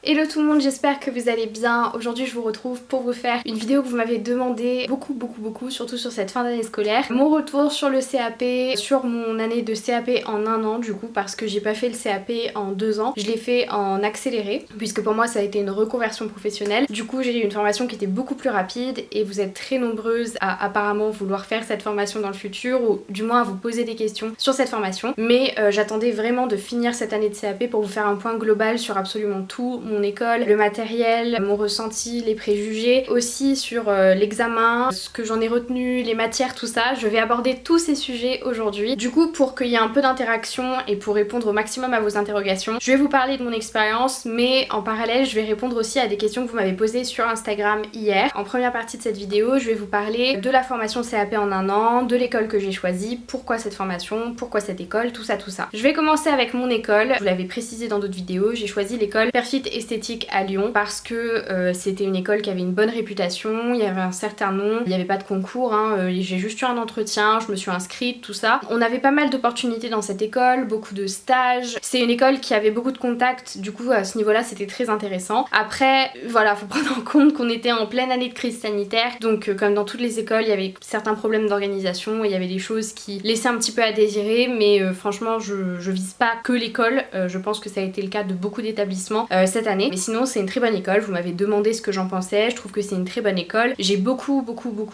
Hello tout le monde, j'espère que vous allez bien. Aujourd'hui je vous retrouve pour vous faire une vidéo que vous m'avez demandé beaucoup, surtout sur cette fin d'année scolaire. Mon retour sur le CAP, sur mon année de CAP en un an du coup, parce que j'ai pas fait le CAP en 2 ans, je l'ai fait en accéléré, puisque pour moi ça a été une reconversion professionnelle. Du coup j'ai eu une formation qui était beaucoup plus rapide et vous êtes très nombreuses à apparemment vouloir faire cette formation dans le futur, ou du moins à vous poser des questions sur cette formation. Mais j'attendais vraiment de finir cette année de CAP pour vous faire un point global sur absolument tout, mon école, le matériel, mon ressenti, les préjugés, aussi sur l'examen, ce que j'en ai retenu, les matières, tout ça. Je vais aborder tous ces sujets aujourd'hui. Du coup, pour qu'il y ait un peu d'interaction et pour répondre au maximum à vos interrogations, je vais vous parler de mon expérience, mais en parallèle, je vais répondre aussi à des questions que vous m'avez posées sur Instagram hier. En première partie de cette vidéo, je vais vous parler de la formation CAP en un an, de l'école que j'ai choisie, pourquoi cette formation, pourquoi cette école, tout ça. Je vais commencer avec mon école. Je vous l'avais précisé dans d'autres vidéos, j'ai choisi l'école Perfit Esthétique à Lyon parce que c'était une école qui avait une bonne réputation, il y avait un certain nom, il n'y avait pas de concours, hein, j'ai juste eu un entretien, je me suis inscrite, tout ça. On avait pas mal d'opportunités dans cette école, beaucoup de stages. C'est une école qui avait beaucoup de contacts, du coup à ce niveau-là c'était très intéressant. Après, voilà, faut prendre en compte qu'on était en pleine année de crise sanitaire, donc comme dans toutes les écoles, il y avait certains problèmes d'organisation, il y avait des choses qui laissaient un petit peu à désirer, mais franchement je vise pas que l'école, je pense que ça a été le cas de beaucoup d'établissements cette année. Mais sinon c'est une très bonne école, vous m'avez demandé ce que j'en pensais, je trouve que c'est une très bonne école. J'ai beaucoup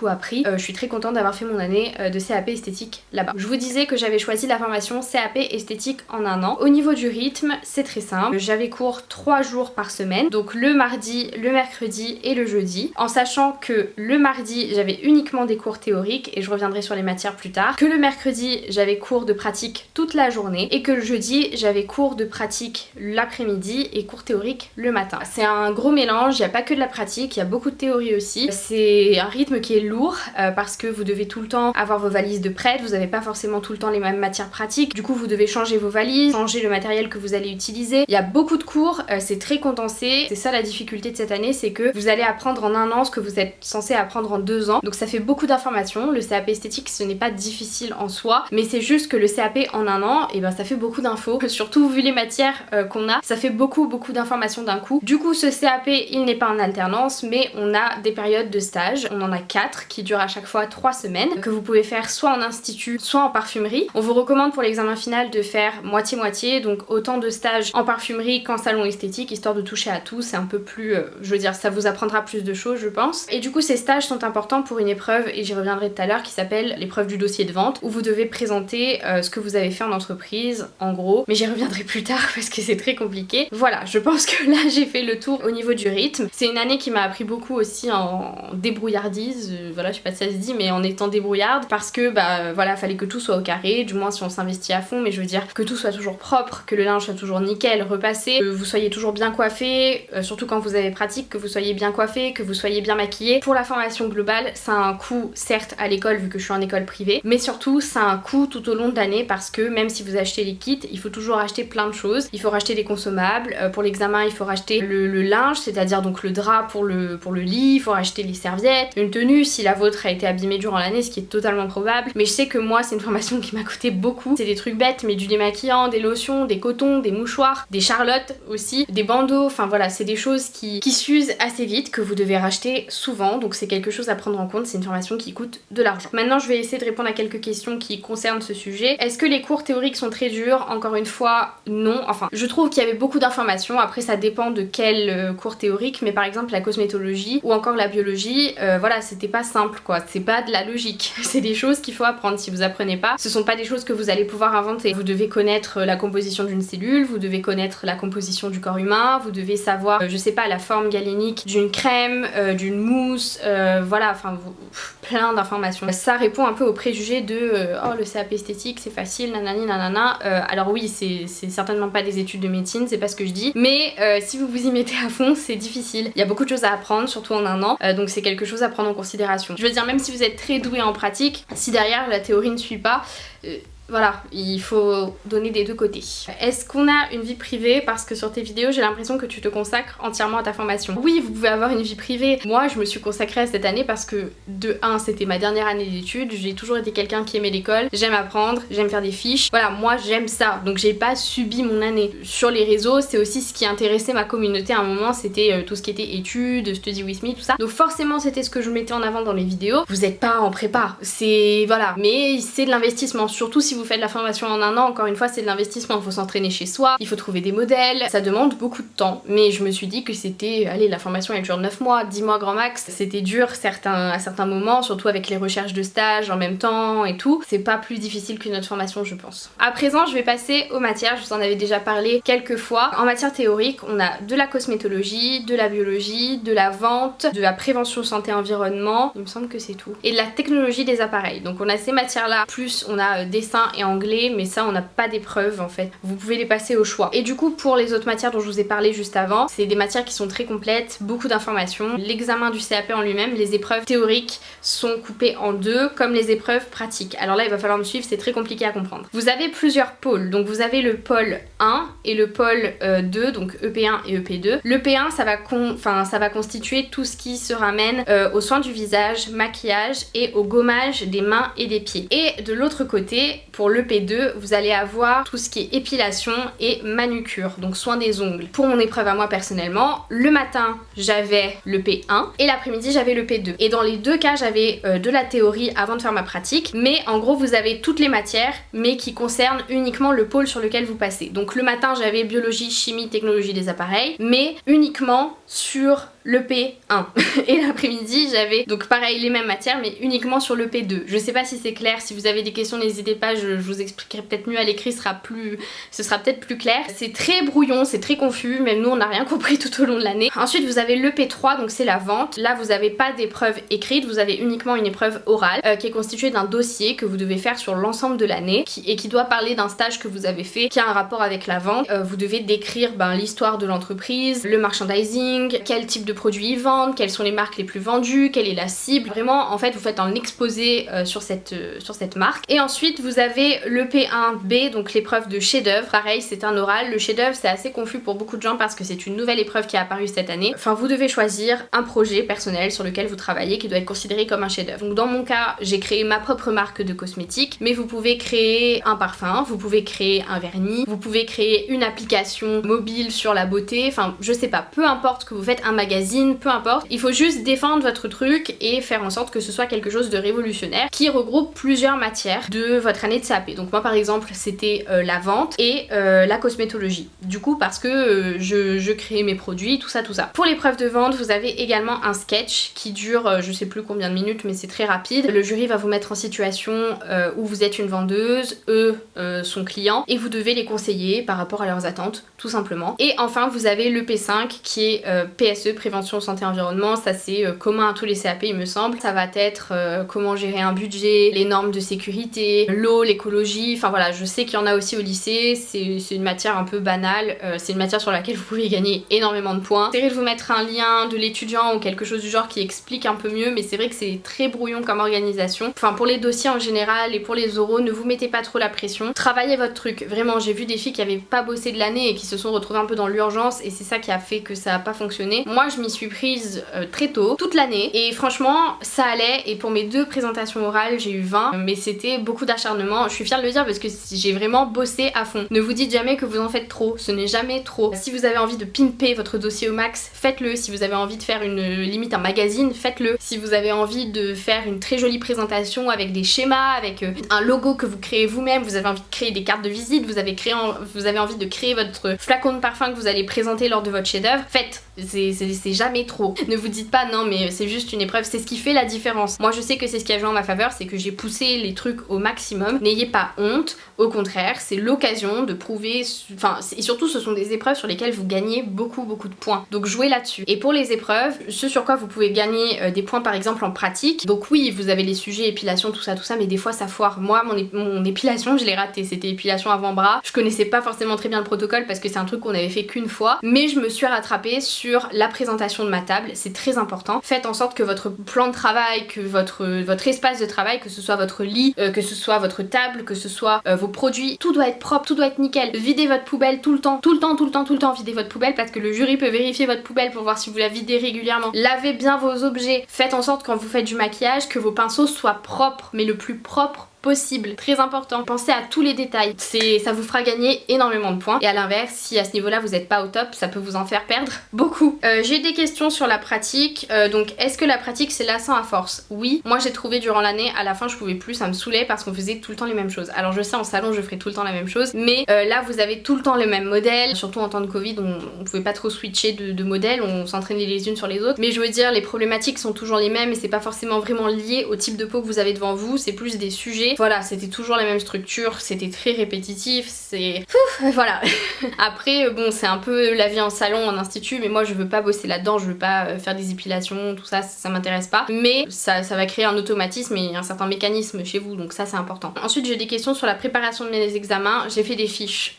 appris, je suis très contente d'avoir fait mon année de CAP esthétique là-bas. Je vous disais que j'avais choisi la formation CAP esthétique en un an. Au niveau du rythme, c'est très simple. J'avais cours 3 jours par semaine, donc le mardi, le mercredi et le jeudi, en sachant que le mardi j'avais uniquement des cours théoriques et je reviendrai sur les matières plus tard, que le mercredi j'avais cours de pratique toute la journée et que le jeudi j'avais cours de pratique l'après-midi et cours théoriques le matin. C'est un gros mélange, il n'y a pas que de la pratique, il y a beaucoup de théorie aussi. C'est un rythme qui est lourd parce que vous devez tout le temps avoir vos valises de prêt, vous n'avez pas forcément tout le temps les mêmes matières pratiques, du coup vous devez changer vos valises, changer le matériel que vous allez utiliser. Il y a beaucoup de cours, c'est très condensé, c'est ça la difficulté de cette année, c'est que vous allez apprendre en un an ce que vous êtes censé apprendre en 2 ans, donc ça fait beaucoup d'informations. Le CAP esthétique ce n'est pas difficile en soi, mais c'est juste que le CAP en un an, et ben ça fait beaucoup d'infos, surtout vu les matières qu'on a, ça fait beaucoup d'informations d'un coup. Du coup ce CAP il n'est pas en alternance, mais on a des périodes de stage, on en a 4 qui durent à chaque fois 3 semaines, que vous pouvez faire soit en institut, soit en parfumerie. On vous recommande pour l'examen final de faire moitié-moitié, donc autant de stages en parfumerie qu'en salon esthétique, histoire de toucher à tout, c'est un peu plus, je veux dire, ça vous apprendra plus de choses je pense. Et du coup ces stages sont importants pour une épreuve, et j'y reviendrai tout à l'heure, qui s'appelle l'épreuve du dossier de vente, où vous devez présenter ce que vous avez fait en entreprise, en gros, mais j'y reviendrai plus tard parce que c'est très compliqué. Voilà, je pense que là j'ai fait le tour au niveau du rythme. C'est une année qui m'a appris beaucoup aussi en débrouillardise, voilà, je sais pas si ça se dit, mais en étant débrouillarde, parce que bah voilà, fallait que tout soit au carré, du moins si on s'investit à fond, mais je veux dire que tout soit toujours propre, que le linge soit toujours nickel, repassé, que vous soyez toujours bien coiffé, surtout quand vous avez pratique, que vous soyez bien coiffé, que vous soyez bien maquillé. Pour la formation globale, ça a un coût certes à l'école vu que je suis en école privée, mais surtout ça a un coût tout au long de l'année parce que même si vous achetez les kits, il faut toujours acheter plein de choses. Il faut racheter des consommables, pour l'examen il faut racheter le linge, c'est-à-dire donc le drap pour le lit, il faut racheter les serviettes, une tenue si la vôtre a été abîmée durant l'année, ce qui est totalement probable. Mais je sais que moi c'est une formation qui m'a coûté beaucoup. C'est des trucs bêtes, mais du démaquillant, des lotions, des cotons, des mouchoirs, des charlottes aussi, des bandeaux, enfin voilà, c'est des choses qui s'usent assez vite, que vous devez racheter souvent, donc c'est quelque chose à prendre en compte, c'est une formation qui coûte de l'argent. Maintenant je vais essayer de répondre à quelques questions qui concernent ce sujet. Est-ce que les cours théoriques sont très durs? Encore une fois, non. Enfin, je trouve qu'il y avait beaucoup d'informations, après ça dépend de quel cours théorique, mais par exemple la cosmétologie ou encore la biologie, voilà, c'était pas simple quoi, c'est pas de la logique, c'est des choses qu'il faut apprendre. Si vous apprenez pas, ce sont pas des choses que vous allez pouvoir inventer. Vous devez connaître la composition d'une cellule, vous devez connaître la composition du corps humain, vous devez savoir, je sais pas, la forme galénique d'une crème, d'une mousse, voilà, enfin plein d'informations. Ça répond un peu aux préjugés de oh le CAP esthétique c'est facile, nanani nanana. Alors oui, c'est certainement pas des études de médecine, c'est pas ce que je dis, mais si vous vous y mettez à fond, c'est difficile. Il y a beaucoup de choses à apprendre, surtout en un an, donc c'est quelque chose à prendre en considération. Je veux dire, même si vous êtes très doué en pratique, si derrière la théorie ne suit pas, voilà, il faut donner des deux côtés. Est-ce qu'on a une vie privée? Parce que sur tes vidéos, j'ai l'impression que tu te consacres entièrement à ta formation. Oui, vous pouvez avoir une vie privée. Moi, je me suis consacrée à cette année parce que de 1, c'était ma dernière année d'études. J'ai toujours été quelqu'un qui aimait l'école. J'aime apprendre, j'aime faire des fiches. Voilà, moi j'aime ça. Donc j'ai pas subi mon année. Sur les réseaux, c'est aussi ce qui intéressait ma communauté à un moment, c'était tout ce qui était études, study with me, tout ça. Donc forcément, c'était ce que je mettais en avant dans les vidéos. Vous êtes pas en prépa, c'est voilà. Mais c'est de l'investissement, surtout si vous faites la formation en un an. Encore une fois, c'est de l'investissement. Il faut s'entraîner chez soi, il faut trouver des modèles. Ça demande beaucoup de temps. Mais je me suis dit que c'était, allez, la formation elle dure 9 mois, 10 mois grand max. C'était dur à certains moments, surtout avec les recherches de stage en même temps et tout. C'est pas plus difficile qu'une autre formation, je pense. À présent, je vais passer aux matières. Je vous en avais déjà parlé quelques fois. En matière théorique, on a de la cosmétologie, de la biologie, de la vente, de la prévention santé environnement, il me semble que c'est tout, et de la technologie des appareils. Donc on a ces matières là, plus on a dessin et anglais, mais ça on n'a pas d'épreuves en fait. Vous pouvez les passer au choix. Et du coup pour les autres matières dont je vous ai parlé juste avant, c'est des matières qui sont très complètes, beaucoup d'informations. L'examen du CAP en lui-même, les épreuves théoriques sont coupées en deux, comme les épreuves pratiques. Alors là il va falloir me suivre, c'est très compliqué à comprendre. Vous avez plusieurs pôles, donc vous avez le pôle 1 et le pôle 2, donc EP1 et EP2. Le P1 ça va constituer tout ce qui se ramène aux soins du visage, maquillage et au gommage des mains et des pieds. Et de l'autre côté, pour le P2, vous allez avoir tout ce qui est épilation et manucure, donc soin des ongles. Pour mon épreuve à moi personnellement, le matin j'avais le P1 et l'après-midi j'avais le P2. Et dans les deux cas j'avais de la théorie avant de faire ma pratique, mais en gros vous avez toutes les matières mais qui concernent uniquement le pôle sur lequel vous passez. Donc le matin j'avais biologie, chimie, technologie des appareils, mais uniquement sur le P1 et l'après-midi j'avais donc pareil les mêmes matières mais uniquement sur le P2. Je sais pas si c'est clair, si vous avez des questions n'hésitez pas, je vous expliquerai peut-être mieux à l'écrit, ce sera peut-être plus clair. C'est très brouillon, c'est très confus, même nous on n'a rien compris tout au long de l'année. Ensuite vous avez le P3, donc c'est la vente. Là vous avez pas d'épreuve écrite, vous avez uniquement une épreuve orale qui est constituée d'un dossier que vous devez faire sur l'ensemble de l'année et qui doit parler d'un stage que vous avez fait qui a un rapport avec la vente. Vous devez décrire l'histoire de l'entreprise, le merchandising, quel type de produits ils vendent, quelles sont les marques les plus vendues, quelle est la cible. Vraiment en fait vous faites un exposé sur cette marque. Et ensuite vous avez le P1B, donc l'épreuve de chef-d'œuvre. Pareil c'est un oral. Le chef-d'œuvre c'est assez confus pour beaucoup de gens parce que c'est une nouvelle épreuve qui est apparue cette année. Enfin vous devez choisir un projet personnel sur lequel vous travaillez qui doit être considéré comme un chef-d'œuvre. Donc dans mon cas j'ai créé ma propre marque de cosmétiques, mais vous pouvez créer un parfum, vous pouvez créer un vernis, vous pouvez créer une application mobile sur la beauté, enfin je sais pas, peu importe ce que vous faites, un magazine, peu importe, il faut juste défendre votre truc et faire en sorte que ce soit quelque chose de révolutionnaire qui regroupe plusieurs matières de votre année de CAP. Donc moi par exemple c'était la vente et la cosmétologie, du coup parce que je créais mes produits, tout ça. Pour l'épreuve de vente vous avez également un sketch qui dure je sais plus combien de minutes mais c'est très rapide. Le jury va vous mettre en situation où vous êtes une vendeuse, eux sont clients et vous devez les conseiller par rapport à leurs attentes tout simplement. Et enfin vous avez le P5 qui est PSE, prévention santé environnement. Ça c'est commun à tous les CAP il me semble. Ça va être comment gérer un budget, les normes de sécurité, l'eau, l'écologie, enfin voilà, je sais qu'il y en a aussi au lycée, c'est une matière un peu banale, c'est une matière sur laquelle vous pouvez gagner énormément de points. J'essaierai de vous mettre un lien de l'étudiant ou quelque chose du genre qui explique un peu mieux, mais c'est vrai que c'est très brouillon comme organisation. Enfin pour les dossiers en général et pour les oraux, ne vous mettez pas trop la pression, travaillez votre truc. Vraiment j'ai vu des filles qui avaient pas bossé de l'année et qui se sont retrouvées un peu dans l'urgence et c'est ça qui a fait que ça a pas fonctionné. Moi je m'y suis prise très tôt, toute l'année, et franchement ça allait. Et pour mes 2 présentations orales j'ai eu 20, mais c'était beaucoup d'acharnement. Je suis fière de le dire parce que j'ai vraiment bossé à fond. Ne vous dites jamais que vous en faites trop, ce n'est jamais trop. Si vous avez envie de pimper votre dossier au max, faites-le. Si vous avez envie de faire limite un magazine, faites-le. Si vous avez envie de faire une très jolie présentation avec des schémas, avec un logo que vous créez vous-même, vous avez envie de créer des cartes de visite, vous avez envie de créer votre flacon de parfum que vous allez présenter lors de votre chef-d'œuvre, faites. C'est jamais trop. Ne vous dites pas non mais c'est juste une épreuve, c'est ce qui fait la différence. Moi je sais que c'est ce qui a joué en ma faveur, c'est que j'ai poussé les trucs au maximum. N'ayez pas honte, au contraire c'est l'occasion de prouver, enfin et surtout ce sont des épreuves sur lesquelles vous gagnez beaucoup de points, donc jouez là-dessus. Et pour les épreuves, ce sur quoi vous pouvez gagner des points par exemple en pratique, donc oui vous avez les sujets épilation tout ça mais des fois ça foire. Moi mon épilation je l'ai raté, c'était épilation avant-bras, je connaissais pas forcément très bien le protocole parce que c'est un truc qu'on avait fait qu'une fois, mais je me suis rattrapée sur la présentation de ma table, c'est très important. Faites en sorte que votre plan de travail, que votre espace de travail, que ce soit votre lit, que ce soit votre table, que ce soit vos produits, tout doit être propre, tout doit être nickel. Videz votre poubelle tout le temps, videz votre poubelle parce que le jury peut vérifier votre poubelle pour voir si vous la videz régulièrement. Lavez bien vos objets. Faites en sorte quand vous faites du maquillage que vos pinceaux soient propres, mais le plus propre possible. Très important. Pensez à tous les détails. Ça vous fera gagner énormément de points. Et à l'inverse, si à ce niveau-là vous n'êtes pas au top, ça peut vous en faire perdre beaucoup. J'ai des questions sur la pratique. Donc est-ce que la pratique c'est lassant à force? Oui. Moi j'ai trouvé durant l'année, à la fin je pouvais plus, ça me saoulait parce qu'on faisait tout le temps les mêmes choses. Alors je sais en salon je ferai tout le temps la même chose, mais là vous avez tout le temps le même modèle. Surtout en temps de Covid, on pouvait pas trop switcher de modèle, on s'entraînait les unes sur les autres. Mais je veux dire, les problématiques sont toujours les mêmes et c'est pas forcément vraiment lié au type de peau que vous avez devant vous, c'est plus des sujets. Voilà, c'était toujours la même structure, c'était très répétitif, c'est... voilà. Après, bon, c'est un peu la vie en salon, en institut, mais moi je veux pas bosser là-dedans, je veux pas faire des épilations, tout ça, ça m'intéresse pas. Mais ça va créer un automatisme et un certain mécanisme chez vous, donc ça c'est important. Ensuite, j'ai des questions sur la préparation de mes examens. J'ai fait des fiches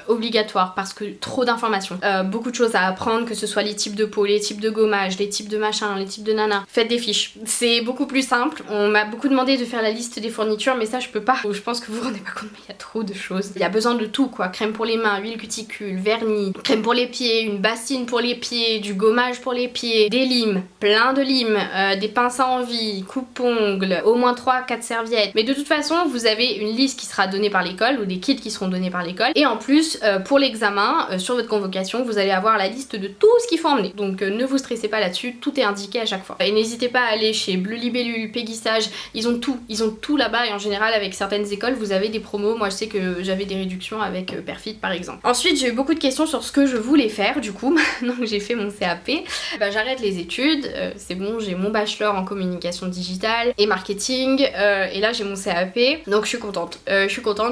obligatoires parce que trop d'informations. Beaucoup de choses à apprendre, que ce soit les types de peau, les types de gommage, les types de machin, les types de nana. Faites des fiches. C'est beaucoup plus simple. On m'a beaucoup demandé de faire la liste des fournitures, mais ça je peux pas. Je pense que vous vous rendez pas compte, mais il y a trop de choses. Il y a besoin de tout quoi. Crème pour les mains, huile cuticule, vernis, crème pour les pieds, une bassine pour les pieds, du gommage pour les pieds, des limes, plein de limes, des pinces à envie, coupe-ongles, au moins 3-4 serviettes. Mais de toute façon, vous avez une liste qui sera donnée par l'école ou des kits qui seront donnés par l'école. Et en plus, pour l'examen, sur votre convocation, vous allez avoir la liste de tout ce qu'il faut emmener. Donc ne vous stressez pas là-dessus, tout est indiqué à chaque fois. Et n'hésitez pas à aller chez Bleu Libellule, Peggy Sage, ils ont tout là-bas et en général avec certaines écoles vous avez des promos. Moi je sais que j'avais des réductions avec Perfit par exemple. Ensuite j'ai eu beaucoup de questions sur ce que je voulais faire du coup, maintenant que j'ai fait mon CAP. J'arrête les études, c'est bon, j'ai mon bachelor en communication digitale et marketing et là j'ai mon CAP, donc je suis contente,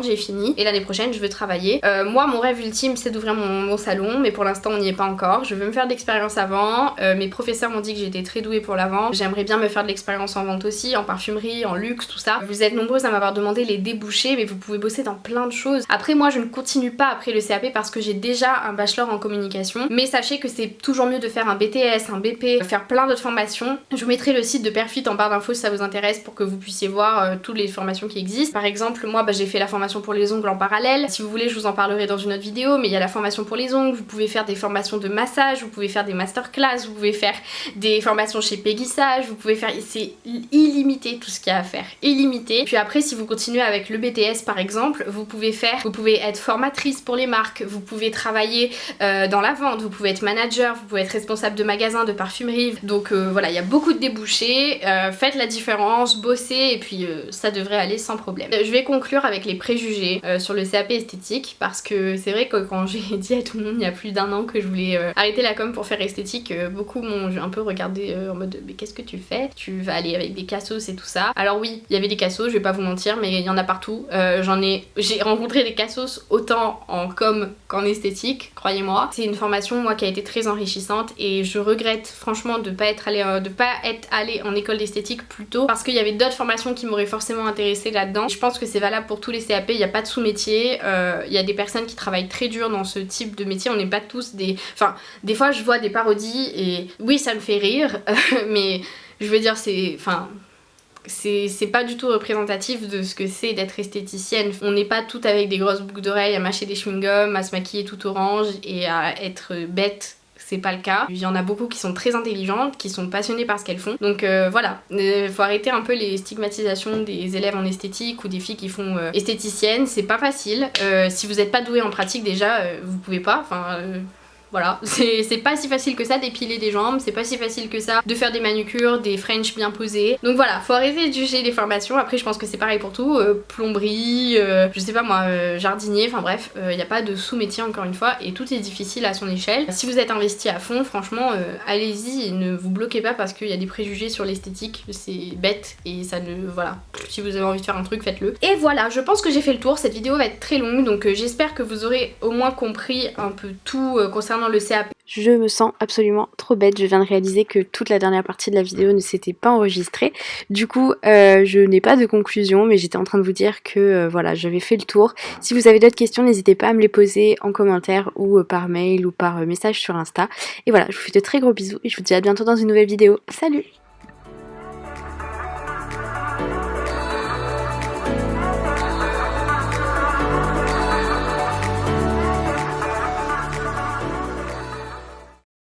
j'ai fini et l'année prochaine je veux travailler. Moi mon rêve ultime c'est d'ouvrir mon salon, mais pour l'instant on n'y est pas encore. Je veux me faire de l'expérience avant, mes professeurs m'ont dit que j'étais très douée pour la vente. J'aimerais bien me faire de l'expérience en vente aussi, en parfumerie, en luxe, tout ça. Vous êtes nombreuses à m'avoir demandé les débouchés, mais vous pouvez bosser dans plein de choses. Après moi je ne continue pas après le CAP parce que j'ai déjà un bachelor en communication, mais sachez que c'est toujours mieux de faire un BTS, un BP, faire plein d'autres formations. Je vous mettrai le site de Perfit en barre d'infos si ça vous intéresse pour que vous puissiez voir toutes les formations qui existent. Par exemple moi j'ai fait la formation pour les ongles en parallèle, si vous voulez je vous en parlerai dans une autre vidéo, mais il y a la formation pour les ongles, vous pouvez faire des formations de massage, vous pouvez faire des masterclass, vous pouvez faire des formations chez Peggy Sage, vous pouvez faire, c'est illimité tout ce qu'il y a à faire, illimité. Puis après si vous continuez avec le BTS par exemple, vous pouvez être formatrice pour les marques, vous pouvez travailler dans la vente, vous pouvez être manager, vous pouvez être responsable de magasin, de parfumerie, donc voilà, il y a beaucoup de débouchés, faites la différence, bossez et puis ça devrait aller sans problème. Je vais conclure avec les préjugés sur le CAP esthétique parce que c'est vrai que quand j'ai dit à tout le monde il y a plus d'un an que je voulais arrêter la com pour faire esthétique, beaucoup m'ont un peu regardé en mode mais qu'est-ce que tu fais? Tu vas aller avec des cassos et tout ça. Alors oui, il y avait des cassos, je vais pas vous mentir, mais il y en a partout. J'ai rencontré des cassos autant en com qu'en esthétique, croyez-moi. C'est une formation moi qui a été très enrichissante et je regrette franchement de pas être allée en école d'esthétique plus tôt parce qu'il y avait d'autres formations qui m'auraient forcément intéressée là-dedans. Je pense que c'est valable pour tous les CAP, il n'y a pas de sous-métier, il y a des personnes qui travaillent très dur dans ce type de métier, on n'est pas tous des... Enfin, des fois je vois des parodies et oui ça me fait rire, mais je veux dire c'est... Enfin... c'est pas du tout représentatif de ce que c'est d'être esthéticienne. On n'est pas toutes avec des grosses boucles d'oreilles à mâcher des chewing-gums, à se maquiller tout orange et à être bête. C'est pas le cas. Il y en a beaucoup qui sont très intelligentes, qui sont passionnées par ce qu'elles font. Donc voilà, faut arrêter un peu les stigmatisations des élèves en esthétique ou des filles qui font esthéticienne. C'est pas facile. Si vous n'êtes pas doué en pratique déjà, vous pouvez pas. Enfin... Voilà, c'est pas si facile que ça d'épiler des jambes, c'est pas si facile que ça de faire des manucures, des French bien posés. Donc voilà, faut arrêter de juger les formations. Après je pense que c'est pareil pour tout, plomberie, je sais pas moi, jardinier, enfin bref, y a pas de sous-métier encore une fois et tout est difficile à son échelle. Si vous êtes investi à fond, franchement, allez-y et ne vous bloquez pas parce qu'il y a des préjugés sur l'esthétique, c'est bête et ça ne... Voilà, si vous avez envie de faire un truc, faites-le. Et voilà, je pense que j'ai fait le tour, cette vidéo va être très longue donc j'espère que vous aurez au moins compris un peu tout concernant concernant le CAP. Je me sens absolument trop bête, je viens de réaliser que toute la dernière partie de la vidéo ne s'était pas enregistrée. Du coup, je n'ai pas de conclusion, mais j'étais en train de vous dire que voilà, j'avais fait le tour. Si vous avez d'autres questions, n'hésitez pas à me les poser en commentaire ou par mail ou par message sur Insta. Et voilà, je vous fais de très gros bisous et je vous dis à bientôt dans une nouvelle vidéo. Salut!